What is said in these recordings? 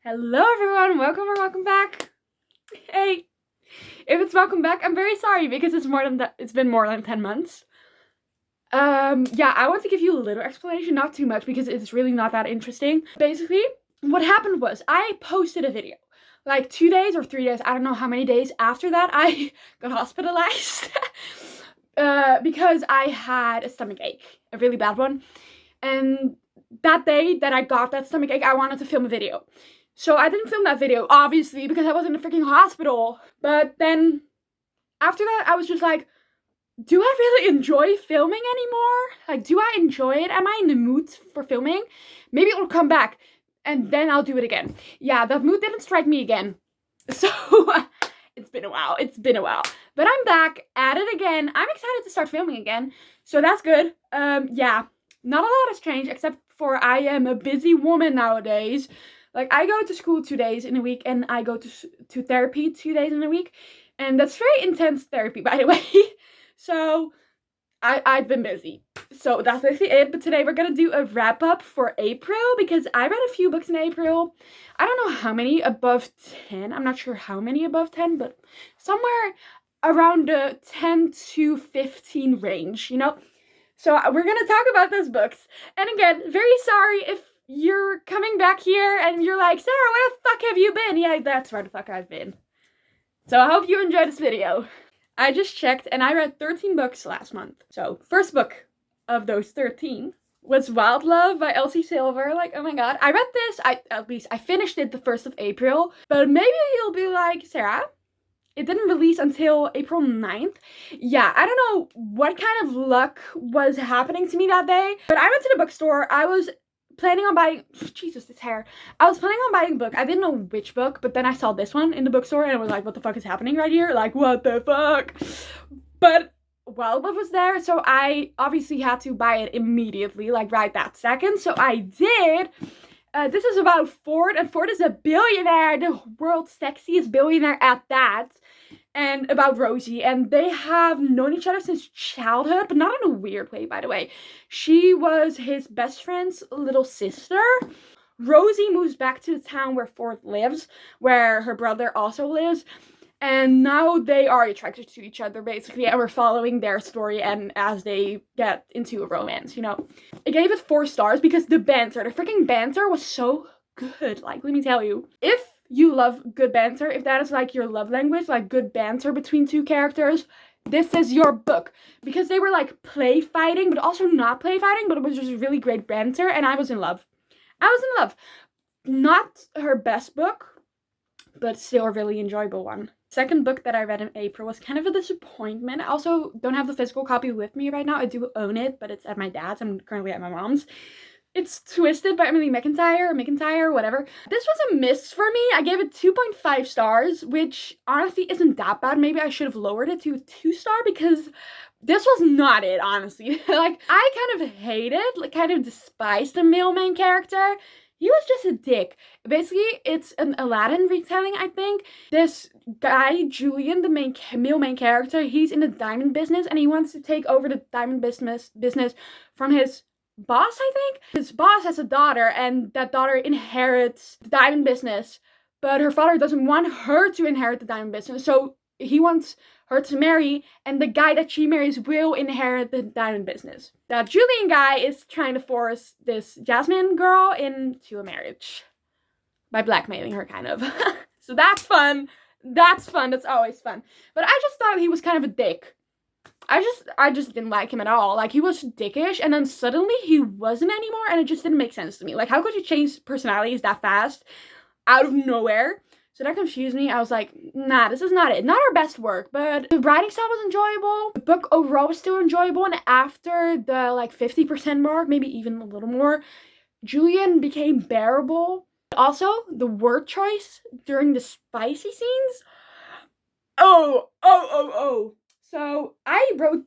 Hello everyone, welcome or welcome back. Hey, if it's welcome back, I'm very sorry because it's been more than 10 months. Yeah, I want to give you a little explanation, not too much because it's really not that interesting. Basically, what happened was I posted a video like 2 days or 3 days, I don't know how many days after that I got hospitalized because I had a stomach ache, a really bad one. And that day that I got that stomach ache, I wanted to film a video. So I didn't film that video, obviously, because I was in a freaking hospital. But then, after that, I was just like, do I really enjoy filming anymore? Like, do I enjoy it? Am I in the mood for filming? Maybe it will come back, and then I'll do it again. Yeah, that mood didn't strike me again. So, it's been a while. But I'm back at it again. I'm excited to start filming again. So that's good. Yeah, not a lot has changed, except for I am a busy woman nowadays. Like, I go to school 2 days in a week, and I go to therapy 2 days in a week. And that's very intense therapy, by the way. So, I've been busy. So, that's basically it. But today we're going to do a wrap-up for April, because I read a few books in April. I don't know how many, above 10. I'm not sure how many above 10, but somewhere around the 10 to 15 range, you know? So, we're going to talk about those books. And again, very sorry if you're coming back here and you're like, Sarah, where the fuck have you been? Yeah, that's where the fuck I've been. So I hope you enjoyed this video. I just checked and I read 13 books last month. So first book of those 13 was Wild Love by Elsie Silver. Like, oh my god. I read this, I finished it the 1st of April. But maybe you'll be like, Sarah, it didn't release until April 9th. Yeah, I don't know what kind of luck was happening to me that day. But I went to the bookstore. I was planning on buying, Jesus, this hair. I was planning on buying a book. I didn't know which book, but then I saw this one in the bookstore and I was like, what the fuck is happening right here? Like, what the fuck? But Wild Love was there, so I obviously had to buy it immediately, like right that second. So I did. This is about Ford, and Ford is a billionaire, the world's sexiest billionaire at that. And about Rosie, and they have known each other since childhood, but not in a weird way, by the way. She was his best friend's little sister. Rosie moves back to the town where Ford lives, where her brother also lives, and now they are attracted to each other, basically, and we're following their story and as they get into a romance, you know. I gave it 4 stars because the freaking banter was so good, like, let me tell you. If you love good banter, if that is like your love language, like good banter between two characters, this is your book. Because they were like play fighting, but also not play fighting, but it was just really great banter, and I was in love. Not her best book, but still a really enjoyable one. Second book that I read in April was kind of a disappointment. I also don't have the physical copy with me right now. I do own it, but it's at my dad's. I'm currently at my mom's. It's Twisted by Emily McIntyre, whatever. This was a miss for me. I gave it 2.5 stars, which honestly isn't that bad. Maybe I should have lowered it to a 2-star because this was not it, honestly. Like, I kind of hated, like, kind of despised the male main character. He was just a dick. Basically, it's an Aladdin retelling, I think. This guy, Julian, the male main character, he's in the diamond business and he wants to take over the diamond business from his boss, I think. His boss has a daughter, and that daughter inherits the diamond business, but her father doesn't want her to inherit the diamond business, so he wants her to marry, and the guy that she marries will inherit the diamond business. That Julian guy is trying to force this Jasmine girl into a marriage by blackmailing her, kind of. So that's fun. That's always fun. But I just thought he was kind of a dick. I just didn't like him at all. Like, he was dickish, and then suddenly he wasn't anymore, and it just didn't make sense to me. Like, how could you change personalities that fast out of nowhere? So that confused me. I was like, nah, this is not it. Not our best work, but the writing style was enjoyable. The book overall was still enjoyable, and after the, like, 50% mark, maybe even a little more, Julian became bearable. Also, the word choice during the spicy scenes. Oh. So, I wrote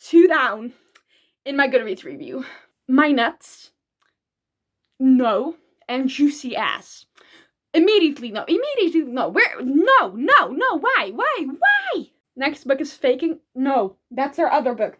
2 down in my Goodreads review. My nuts, no, and juicy ass. Immediately no. Where? No, why? Next book is Faking, no, that's her other book.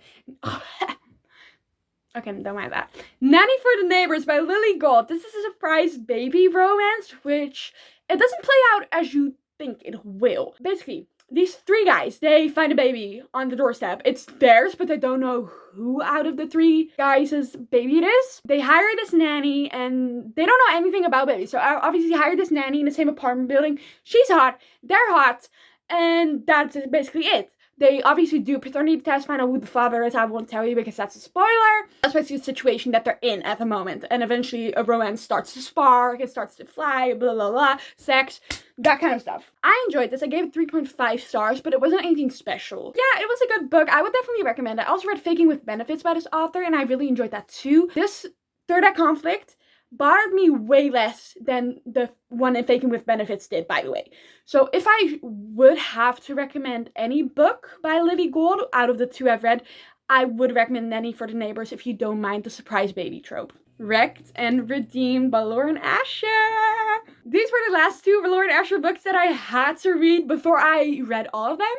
Okay, don't mind that. Nanny for the Neighbors by Lily Gold. This is a surprise baby romance, which it doesn't play out as you think it will. Basically, these three guys, they find a baby on the doorstep. It's theirs, but they don't know who out of the three guys' baby it is. They hire this nanny, and they don't know anything about babies. So obviously hire this nanny in the same apartment building. She's hot, they're hot, and that's basically it. They obviously do a paternity test, find out who the father is. I won't tell you because that's a spoiler. That's basically the situation that they're in at the moment. And eventually a romance starts to spark, it starts to fly, blah, blah, blah, sex, that kind of stuff. I enjoyed this. I gave it 3.5 stars, but it wasn't anything special. Yeah, it was a good book. I would definitely recommend it. I also read Faking with Benefits by this author, and I really enjoyed that too. This third act conflict bothered me way less than the one in Faking with Benefits did, by the way. So if I would have to recommend any book by Lily Gold out of the two I've read, I would recommend Nanny for the Neighbors if you don't mind the surprise baby trope. Wrecked and Redeemed by Lauren Asher. These were the last two Lauren Asher books that I had to read before I read all of them.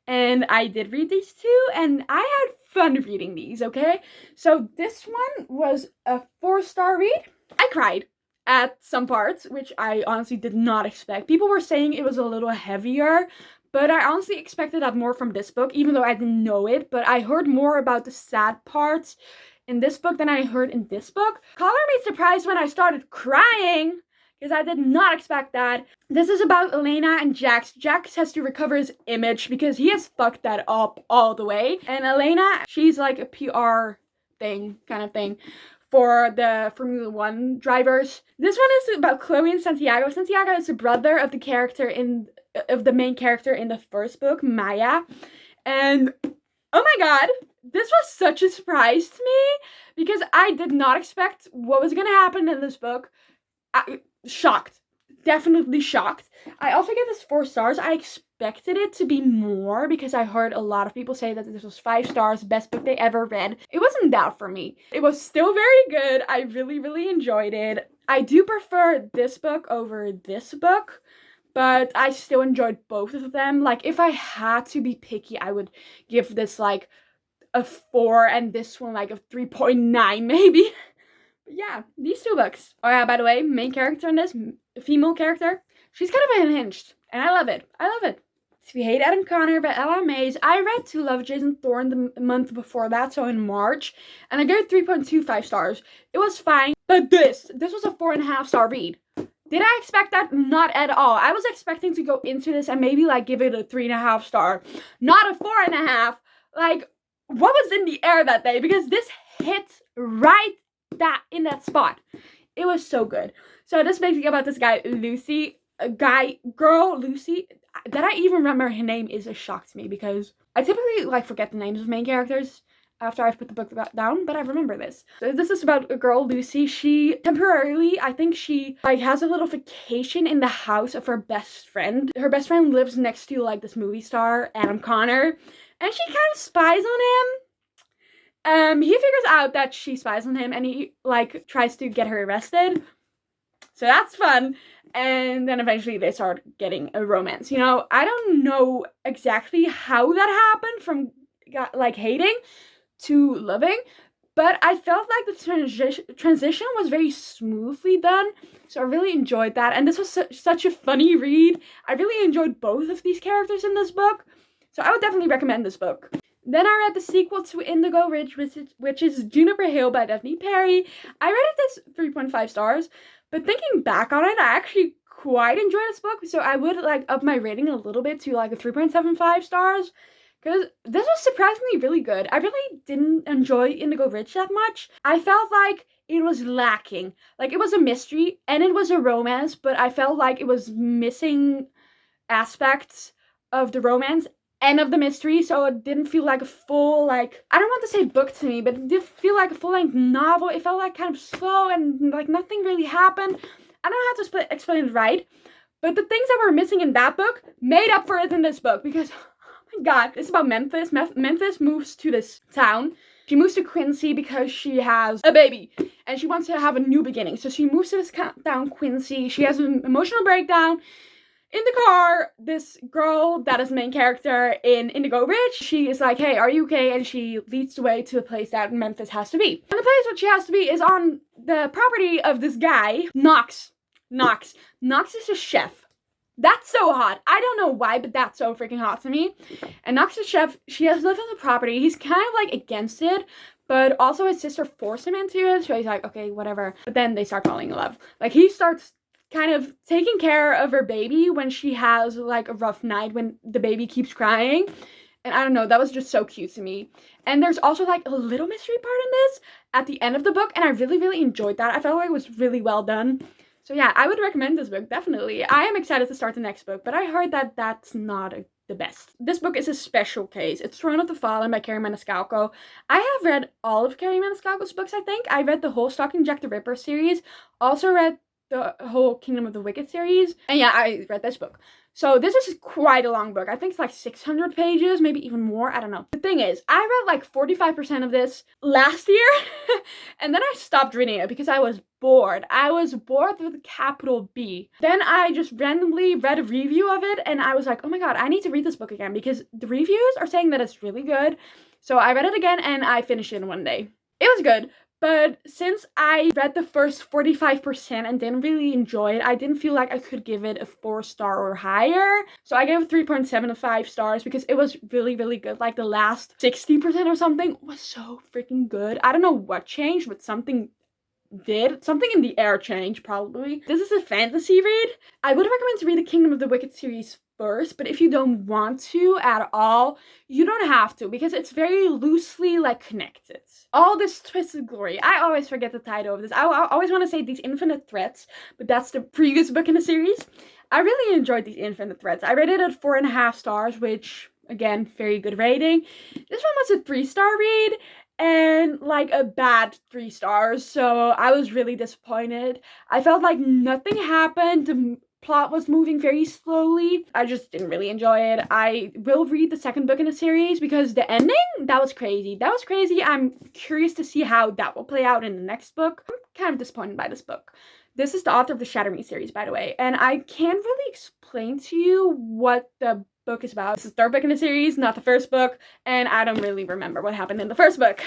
And I did read these two, and I had fun reading these, okay? So this one was a 4-star read. I cried at some parts, which I honestly did not expect. People were saying it was a little heavier, but I honestly expected that more from this book, even though I didn't know it. But I heard more about the sad parts in this book than I heard in this book. Color me surprised when I started crying, because I did not expect that. This is about Elena and Jax. Jax has to recover his image because he has fucked that up all the way. And Elena, she's like a PR thing, kind of thing, for the Formula 1 drivers. This one is about Chloe and Santiago. Santiago is the brother of the main character in the first book, Maya. And oh my god, this was such a surprise to me because I did not expect what was gonna happen in this book. Shocked. Definitely shocked. I also gave this 4 stars. I expected it to be more because I heard a lot of people say that this was 5 stars, best book they ever read. It wasn't that for me. It was still very good. I really, really enjoyed it. I do prefer this book over this book, but I still enjoyed both of them. Like, if I had to be picky, I would give this like a 4 and this one like a 3.9 maybe. But yeah, these two books. Oh yeah, by the way, main character in this, female character, she's kind of unhinged, and I love it. I love it. So We Hate Adam Connor by Ella Mays. I read To Love Jason Thorne the month before that, so in March, and I gave it 3.25 stars. It was fine, but this was a 4.5 star read. Did I expect that? Not at all. I was expecting to go into this and maybe like give it a 3.5 star, not a 4.5. Like, what was in the air that day? Because this hits right in that spot. It was so good. So this basically about this guy, Lucy, Lucy. That I even remember her name is a shock to me because I typically like forget the names of main characters after I've put the book down, but I remember this. So this is about a girl, Lucy. She temporarily, I think she like has a little vacation in the house of her best friend. Her best friend lives next to like this movie star, Adam Connor, and she kind of spies on him. He figures out that she spies on him and he like tries to get her arrested. So that's fun. And then eventually they start getting a romance. You know, I don't know exactly how that happened from like hating to loving, but I felt like the transition was very smoothly done. So I really enjoyed that. And this was such a funny read. I really enjoyed both of these characters in this book. So I would definitely recommend this book. Then I read the sequel to Indigo Ridge, which is Juniper Hill by Daphne Perry. I rated this 3.5 stars, but thinking back on it, I actually quite enjoyed this book. So I would like up my rating a little bit to like a 3.75 stars, because this was surprisingly really good. I really didn't enjoy Indigo Ridge that much. I felt like it was lacking. Like, it was a mystery and it was a romance, but I felt like it was missing aspects of the romance and of the mystery, so it didn't feel like a full, like, I don't want to say book to me, but it did feel like a full-length novel. It felt like kind of slow and like nothing really happened. I don't know how to explain it right, but the things that were missing in that book made up for it in this book, because, oh my god, it's about Memphis. Memphis moves to this town. She moves to Quincy because she has a baby, and she wants to have a new beginning. So she moves to this town, Quincy. She has an emotional breakdown. In the car, this girl that is the main character in Indigo Ridge, she is like, hey, are you okay? And she leads the way to a place that Memphis has to be. And the place where she has to be is on the property of this guy, Knox. Knox is a chef. That's so hot. I don't know why, but that's so freaking hot to me. And Knox is a chef. She has lived on the property. He's kind of like against it, but also his sister forced him into it. So he's like, okay, whatever. But then they start falling in love. Like, he starts kind of taking care of her baby when she has like a rough night, when the baby keeps crying. And I don't know, that was just so cute to me. And there's also like a little mystery part in this at the end of the book, and I really enjoyed that. I felt like it was really well done. So yeah, I would recommend this book, definitely. I am excited to start the next book, but I heard that that's not the best. This book is a special case. It's Throne of the Fallen by Carrie Maniscalco. I have read all of Carrie Maniscalco's books, I think. I read the whole Stalking Jack the Ripper series, also read the whole Kingdom of the Wicked series, and yeah, I read this book. So this is quite a long book. I think it's like 600 pages, maybe even more. I don't know. The thing is, I read like 45% of this last year, and then I stopped reading it because I was bored. I was bored with a capital B. Then I just randomly read a review of it, and I was like, oh my god, I need to read this book again because the reviews are saying that it's really good. So I read it again, and I finished it in one day. It was good. But since I read the first 45% and didn't really enjoy it, I didn't feel like I could give it a 4-star or higher. So I gave it 3.75 stars because it was really good. Like the last 60% or something was so freaking good. I don't know what changed, but something did. Something in the air changed, probably. This is a fantasy read. I would recommend to read the Kingdom of the Wicked series first, but if you don't want to at all, you don't have to, because it's very loosely like connected. All this twisted glory. I always forget the title of this. I always want to say These Infinite Threads, but that's the previous book in the series. I really enjoyed These Infinite Threads. I rated it 4.5 stars, which, again, very good rating. This one was a 3-star read, and like a bad 3 stars, so I was really disappointed. I felt like nothing happened. The plot was moving very slowly. I just didn't really enjoy it. I will read the second book in the series because the ending, that was crazy. That was crazy. I'm curious to see how that will play out in the next book. I'm kind of disappointed by this book. This is the author of the Shatter Me series, by the way, and I can't really explain to you what the book is about. This is the third book in the series, not the first book, and I don't really remember what happened in the first book.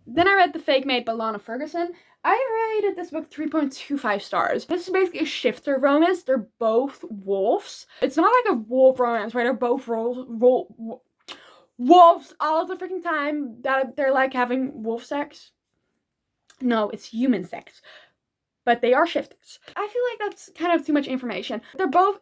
Then I read The Fake Maid by Lana Ferguson. I rated this book 3.25 stars. This is basically a shifter romance. They're both wolves. It's not like a wolf romance where they're both wolves all the freaking time, that they're like having wolf sex. No, it's human sex. But they are shifters. I feel like that's kind of too much information. They're both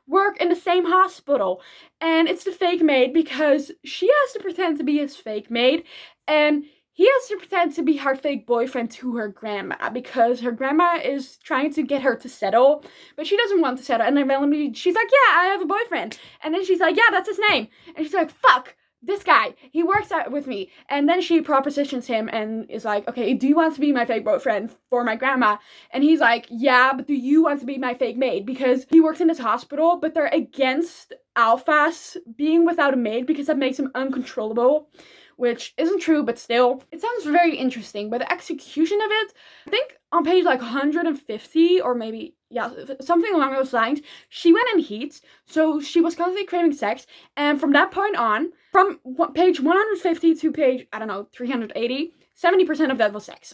work in the same hospital, and it's the fake maid because she has to pretend to be his fake maid, and he has to pretend to be her fake boyfriend to her grandma because her grandma is trying to get her to settle, but she doesn't want to settle. And then randomly she's like, yeah, I have a boyfriend. And then she's like, yeah, that's his name. And she's like, fuck, this guy, he works out with me. And then she propositions him and is like, okay, do you want to be my fake boyfriend for my grandma? And he's like, yeah, but do you want to be my fake maid? Because he works in this hospital, but they're against alphas being without a maid because that makes him uncontrollable. Which isn't true, but still. It sounds very interesting, but the execution of it, I think on page like 150, or maybe, yeah, something along those lines, she went in heat, so she was constantly craving sex, and from that point on, from page 150 to page, I don't know, 380, 70% of that was sex.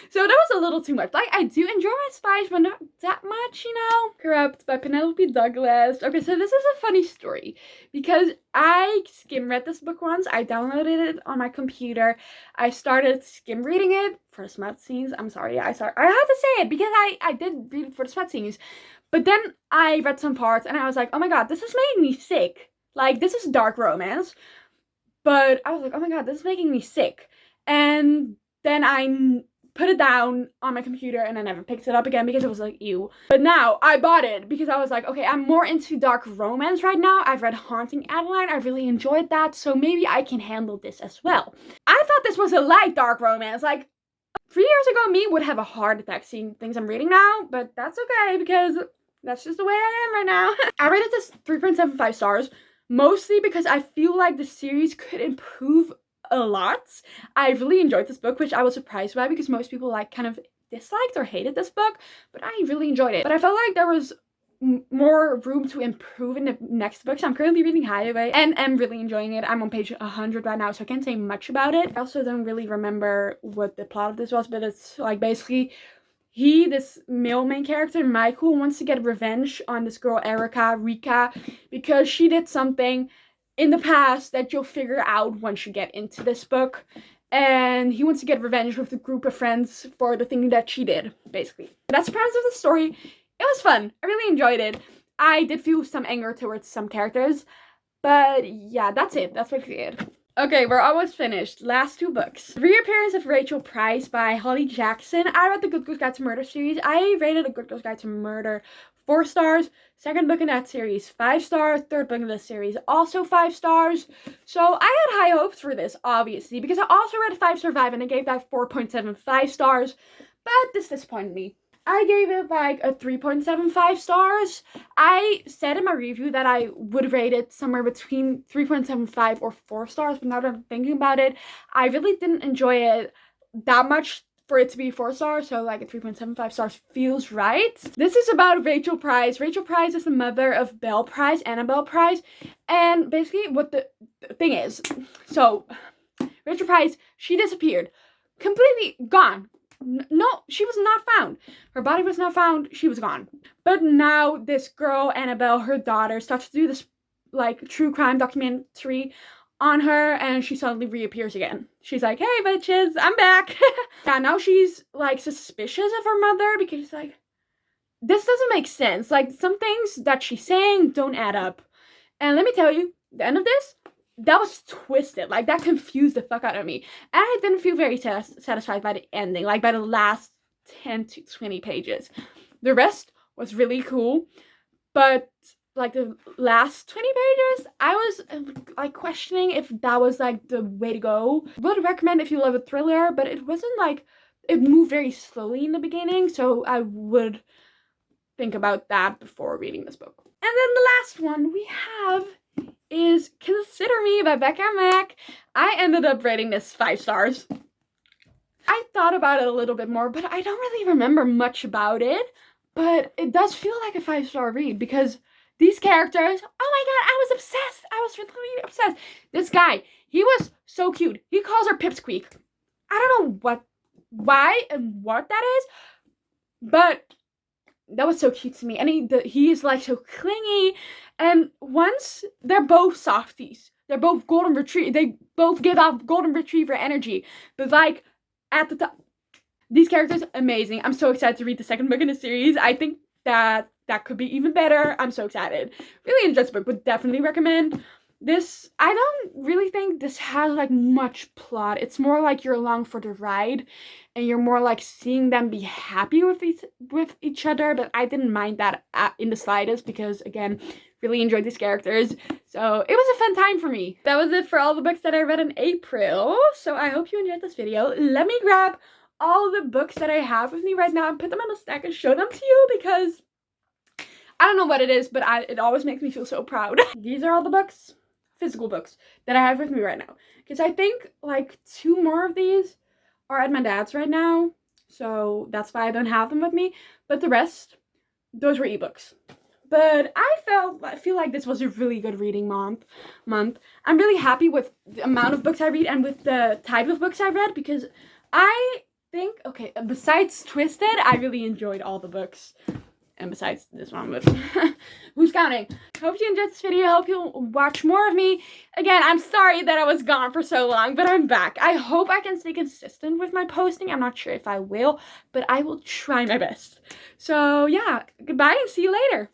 So that was a little too much. Like, I do enjoy my spice, but not that much, you know? Corrupt by Penelope Douglas. Okay, so this is a funny story because I skim read this book once. I downloaded it on my computer. I started skim reading it for the smut scenes. I'm sorry, I have to say it because I did read it for the smut scenes. But then I read some parts and I was like, oh my god, this has made me sick. Like, this is dark romance. But I was like, oh my god, this is making me sick. And then I put it down on my computer and I never picked it up again because it was like, ew. But now I bought it because I was like, okay, I'm more into dark romance right now. I've read Haunting Adeline. I really enjoyed that. So maybe I can handle this as well. I thought this was a light dark romance. Like, 3 years ago, me would have a heart attack seeing things I'm reading now. But that's okay because that's just the way I am right now. I rated this 3.75 stars. Mostly because I feel like the series could improve a lot. I really enjoyed this book, which I was surprised by because most people like kind of disliked or hated this book, but I really enjoyed it. But I felt like there was more room to improve in the next book. So I'm currently reading Hideaway and am really enjoying it. I'm on page 100 right now, so I can't say much about it. I also don't really remember what the plot of this was, but it's like basically this male main character, Michael, wants to get revenge on this girl, Rika, because she did something in the past that you'll figure out once you get into this book. And he wants to get revenge with a group of friends for the thing that she did, basically. That's the premise of the story. It was fun. I really enjoyed it. I did feel some anger towards some characters. But yeah, that's it. That's basically it. Okay, we're almost finished. Last 2 books. Reappearance of Rachel Price by Holly Jackson. I read the Good Girls Guide to Murder series. I rated A Good Girls Guide to Murder 4 stars. Second book in that series, 5 stars. Third book in the series, also 5 stars. So I had high hopes for this, obviously, because I also read 5-Star Vibe and I gave that 4.75 stars. But this disappointed me. I gave it like a 3.75 stars. I said in my review that I would rate it somewhere between 3.75 or 4 stars, but now that I'm thinking about it, I really didn't enjoy it that much for it to be 4 stars, so like a 3.75 stars feels right. This is about Rachel Price. Rachel Price is the mother of Belle Price, Annabelle Price, and basically what the thing is, so Rachel Price, she disappeared. Completely gone. No, she was not found. Her body was not found. She was gone. But now this girl, Annabelle, her daughter, starts to do this like true crime documentary on her, and she suddenly reappears again. She's like, hey bitches, I'm back. Yeah, now she's like suspicious of her mother because she's like, this doesn't make sense. Like, some things that she's saying don't add up. And let me tell you, the end of this, that was twisted. Like, that confused the fuck out of me. And I didn't feel very satisfied by the ending, like by the last 10 to 20 pages. The rest was really cool, but like the last 20 pages, I was like questioning if that was like the way to go. Would recommend if you love a thriller, but it wasn't like, it moved very slowly in the beginning, so I would think about that before reading this book. And then the last one we have is Consider Me by baaaaack. I ended up rating this 5 stars. I thought about it a little bit more, but I don't really remember much about it. But it does feel like a 5-star read because these characters, oh my god, I was obsessed. I was really obsessed. This guy, he was so cute. He calls her Pipsqueak. I don't know why and what that is, but that was so cute to me. And he is like so clingy. And once they're both softies, they're both golden retriever. They both give off golden retriever energy. But like at the top, these characters, amazing. I'm so excited to read the second book in the series. I think that could be even better. I'm so excited. Really enjoyed this book. Would definitely recommend. This, I don't really think this has like much plot. It's more like you're along for the ride and you're more like seeing them be happy with each other, but I didn't mind that in the slightest because, again, really enjoyed these characters. So it was a fun time for me. That was it for all the books that I read in April. So I hope you enjoyed this video. Let me grab all the books that I have with me right now and put them in a stack and show them to you because I don't know what it is, but it always makes me feel so proud. These are all the books, physical books, that I have with me right now. Because I think like 2 more of these are at my dad's right now. So that's why I don't have them with me. But the rest, those were ebooks. But I feel like this was a really good reading month. I'm really happy with the amount of books I read and with the type of books I read because I think, okay, besides Twisted, I really enjoyed all the books. And besides this one with Who's Counting? Hope you enjoyed this video. Hope you'll watch more of me. Again, I'm sorry that I was gone for so long, but I'm back. I hope I can stay consistent with my posting. I'm not sure if I will, but I will try my best. So yeah, goodbye and see you later.